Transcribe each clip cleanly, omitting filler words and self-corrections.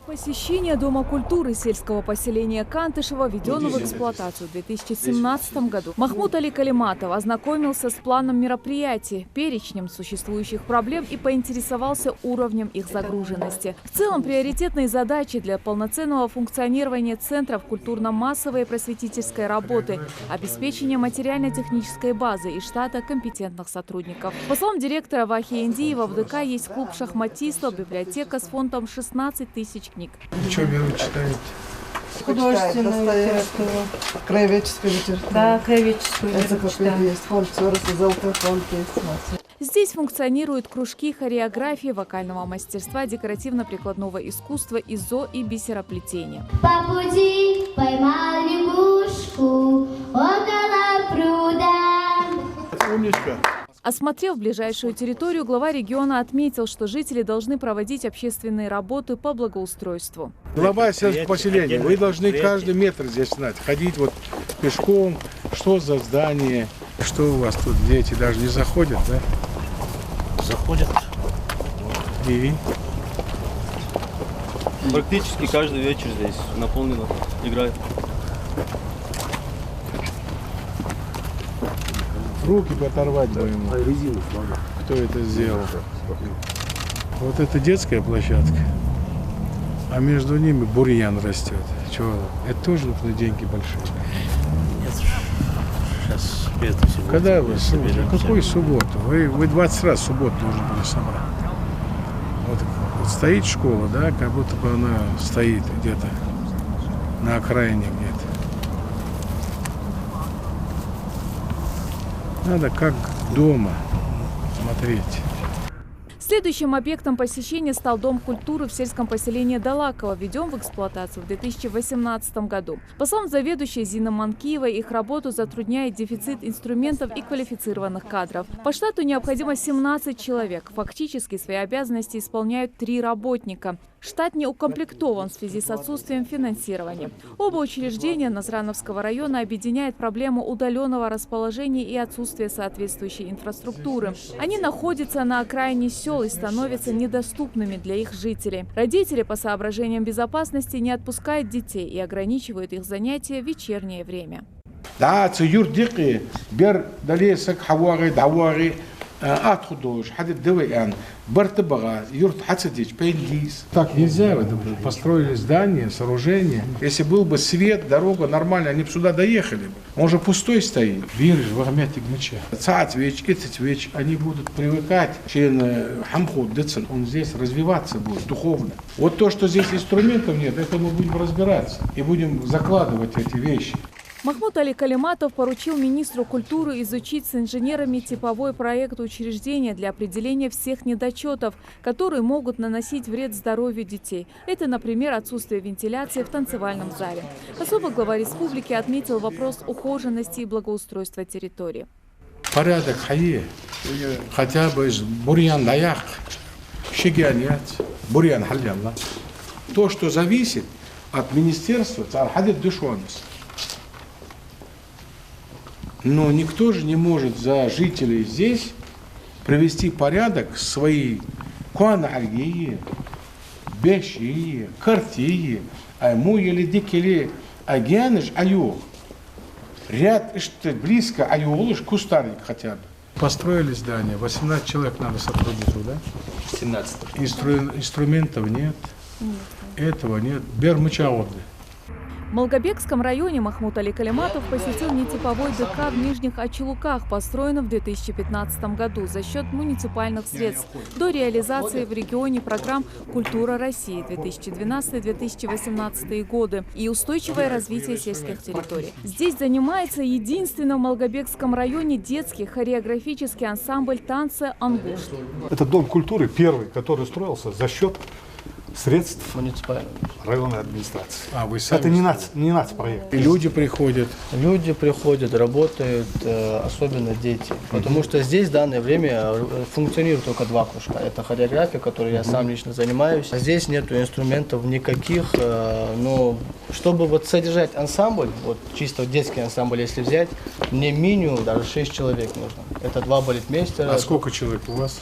Посещение Дома культуры сельского поселения Кантышева введено в эксплуатацию в 2017 году. Махмуд Али Калиматов ознакомился с планом мероприятий, перечнем существующих проблем и поинтересовался уровнем их загруженности. В целом, приоритетные задачи для полноценного функционирования центров культурно-массовой и просветительской работы, обеспечение материально-технической базы и штата компетентных сотрудников. По словам директора Вахи Индиева, в ДК есть клуб шахматистов, библиотека с фондом 16 тысяч книг. Что Веру читаете? Художественную литературу. Краеведческую литературу. Да, краеведческую литературу. Есть фонд Сороса, золотой фонд есть. Здесь функционируют кружки хореографии, вокального мастерства, декоративно-прикладного искусства, ИЗО и бисероплетения. По пути поймал лягушку около пруда. Умничка. Осмотрев ближайшую территорию, глава региона отметил, что жители должны проводить общественные работы по благоустройству. Глава сельского поселения, вы должны каждый метр здесь знать, ходить вот пешком, что за здание, что у вас тут дети даже не заходят, да? Заходят. И Практически каждый вечер здесь наполнено, играет. руки оторвать будем. Кто это сделал? Вот это детская площадка, а между ними бурьян растет. Чего? Это тоже нужны деньги большие. Нет, сейчас это суббота. Когда вы? Какую субботу? Вы 20 раз субботу должны были собрать. Вот стоит школа, да, как будто бы она стоит где-то на окраине где-то. Надо как дома смотреть. Следующим объектом посещения стал Дом культуры в сельском поселении Далаково, введен в эксплуатацию в 2018 году. По словам заведующей Зины Манкиевой, их работу затрудняет дефицит инструментов и квалифицированных кадров. По штату необходимо 17 человек. Фактически свои обязанности исполняют 3 работника. Штат не укомплектован в связи с отсутствием финансирования. Оба учреждения Назрановского района объединяет проблему удаленного расположения и отсутствия соответствующей инфраструктуры. Они находятся на окраине сел и становятся недоступными для их жителей. Родители по соображениям безопасности не отпускают детей и ограничивают их занятия в вечернее время. Так нельзя, построили здания, сооружения. Если был бы свет, дорога нормальная, они бы сюда доехали. Он же пустой стоит. Веришь в Ахмятик меча. Они будут привыкать, он здесь развиваться будет духовно. Вот то, что здесь инструментов нет, это мы будем разбираться и будем закладывать эти вещи. Махмуд Али Калиматов поручил министру культуры изучить с инженерами типовой проект учреждения для определения всех недочетов, которые могут наносить вред здоровью детей. Это, например, отсутствие вентиляции в танцевальном зале. Особо глава республики отметил вопрос ухоженности и благоустройства территории. Порядок хотя бы бурьян даяк, шигянят, бурьян халялла. То, что зависит от министерства, но никто же не может за жителей здесь привести порядок свои куанальгии, беши, картии, аймуели дикели, агяныш аюх. Ряд близко аюлыш кустарник хотя бы. Построили здание, 18 человек надо сотрудников, да? 17. Инструментов нет, этого нет. Бермычаорды. В Малгобекском районе Махмуд Али Калиматов посетил нетиповой ДК в Нижних Ачелуках, построенном в 2015 году за счет муниципальных средств до реализации в регионе программ «Культура России» 2012-2018 годы и устойчивое развитие сельских территорий. Здесь занимается единственный в Малгобекском районе детский хореографический ансамбль танца «Ангуш». Это Дом культуры первый, который строился за счет средств районной администрации. Вы сами это не нацпроект. И люди приходят. Люди приходят, работают, особенно дети. Потому что здесь в данное время функционирует только 2 кружка. Это хореография, которой я сам лично занимаюсь. А здесь нету инструментов никаких. Но чтобы вот содержать ансамбль, вот чисто детский ансамбль, если взять, мне минимум даже 6 человек нужно. Это 2 балетмейстера. А сколько человек у вас?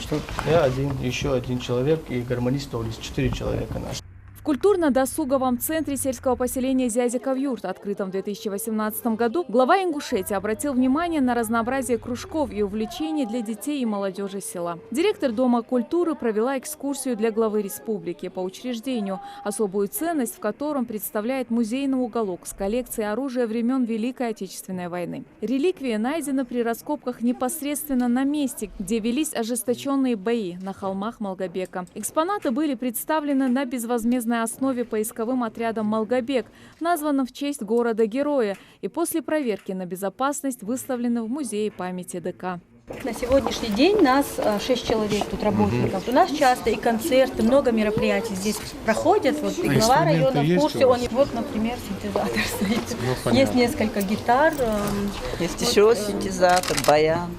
Я один, еще один человек, и гармонистов 4 человека наших. культурно-досуговом центре сельского поселения Зязиков-Юрт, открытом в 2018 году, глава Ингушетии обратил внимание на разнообразие кружков и увлечений для детей и молодежи села. Директор Дома культуры провела экскурсию для главы республики по учреждению, особую ценность в котором представляет музейный уголок с коллекцией оружия времен Великой Отечественной войны. Реликвии найдены при раскопках непосредственно на месте, где велись ожесточенные бои на холмах Малгобека. Экспонаты были представлены на безвозмездной основе поисковым отрядом «Малгобек», названным в честь города-героя, и после проверки на безопасность выставлены в музее памяти ДК. На сегодняшний день нас 6 человек тут работников. У нас часто и концерты, много мероприятий здесь проходят. Вот и глава района в курсе. Вот, например, синтезатор стоит. Есть несколько гитар. Есть еще синтезатор, баян.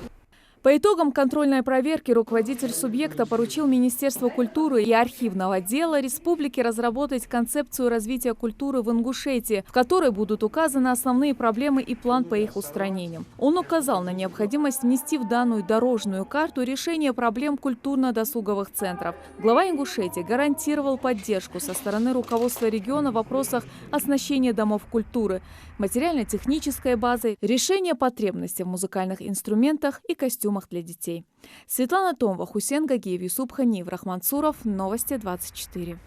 По итогам контрольной проверки руководитель субъекта поручил Министерству культуры и архивного отдела республики разработать концепцию развития культуры в Ингушетии, в которой будут указаны основные проблемы и план по их устранению. Он указал на необходимость внести в данную дорожную карту решение проблем культурно-досуговых центров. Глава Ингушетии гарантировал поддержку со стороны руководства региона в вопросах оснащения домов культуры, материально-технической базой, решения потребностей в музыкальных инструментах и костюмах для детей. Светлана Томова, Хусен Гагиев, Юсуп Ханиев, Рахман Суров. Новости 24.